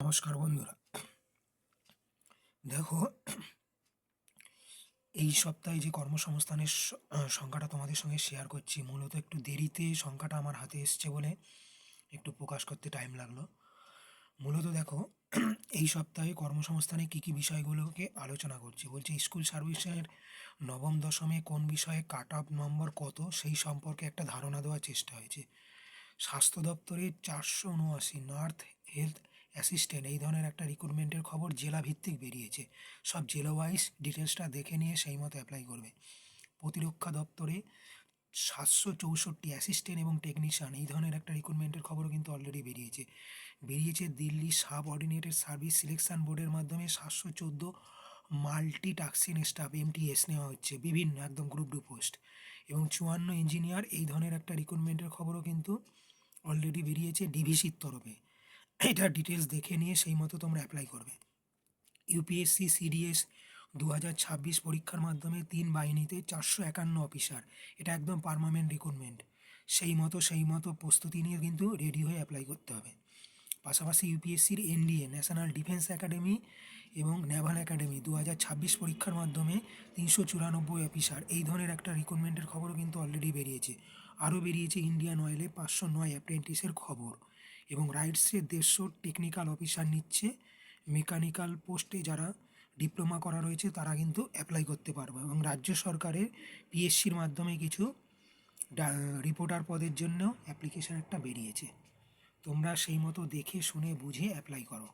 নমস্কার বন্ধুরা, দেখো এই সপ্তাহে যে কর্মসংস্থানের সংখ্যাটা তোমাদের সঙ্গে শেয়ার করছি, মূলত একটু দেরিতে সংখ্যাটা আমার হাতে এসছে বলে একটু প্রকাশ করতে টাইম লাগলো। মূলত দেখো এই সপ্তাহে কর্মসংস্থানে কী কী বিষয়গুলোকে আলোচনা করছি বলছি। স্কুল সার্ভিসের নবম দশমে কোন বিষয়ে কাট অফ নম্বর কত সেই সম্পর্কে একটা ধারণা দেওয়ার চেষ্টা হয়েছে। স্বাস্থ্য দপ্তরের 479 নর্থ হেলথ অ্যাসিস্ট্যান্ট এই ধরনের একটা রিক্রুটমেন্টের খবর জেলা ভিত্তিক বেরিয়েছে। সব জেলা ওয়াইজ ডিটেলসটা দেখে নিয়ে সেই মতো অ্যাপ্লাই করবে। প্রতিরক্ষা দপ্তরে 764 অ্যাসিস্ট্যান্ট এবং টেকনিশিয়ান এই ধরনের একটা রিক্রুটমেন্টের খবরও কিন্তু অলরেডি বেরিয়েছে Delhi sub ordinated service selection বোর্ডের মাধ্যমে 714 মাল্টি টাস্কিং স্টাফ MTS নেওয়া হচ্ছে, বিভিন্ন একদম গ্রুপ ডু পোস্ট। এবং 54 ইঞ্জিনিয়ার এই ধরনের একটা রিক্রুটমেন্টের খবরও কিন্তু অলরেডি বেরিয়েছে ডিভিসির তরফে। এটা ডিটেলস দেখে নিয়ে সেই মতো তোমরা অ্যাপ্লাই করবে। ইউপিএসসি সিডিএস 2026 পরীক্ষার মাধ্যমে 3 বাহিনীতে 451 অফিসার, এটা একদম পার্মানেন্ট রিক্রুটমেন্ট। সেই মতো প্রস্তুতি নিয়ে কিন্তু রেডি হয়ে অ্যাপ্লাই করতে হবে। পাশাপাশি ইউপিএসসির NDA ন্যাশনাল ডিফেন্স একাডেমি এবং নেভাল একাডেমি 2026 পরীক্ষার মাধ্যমে 394 অফিসার এই ধরনের একটা রিক্রুটমেন্টের খবরও কিন্তু অলরেডি বেরিয়েছে। আরও বেরিয়েছে ইন্ডিয়ান অয়েলে 509 অ্যাপ্রেন্টিসের খবর। এবং রাইটসে 150 টেকনিক্যাল অফিসার নিচ্ছে। মেকানিক্যাল পোস্টে যারা ডিপ্লোমা করা রয়েছে তারা কিন্তু অ্যাপ্লাই করতে পারবে। এবং রাজ্য সরকারের পিএসসির মাধ্যমে কিছু রিপোর্টার পদের জন্য অ্যাপ্লিকেশন একটা বেরিয়েছে। তোমরা সেই মতো দেখে শুনে বুঝে অ্যাপ্লাই করো।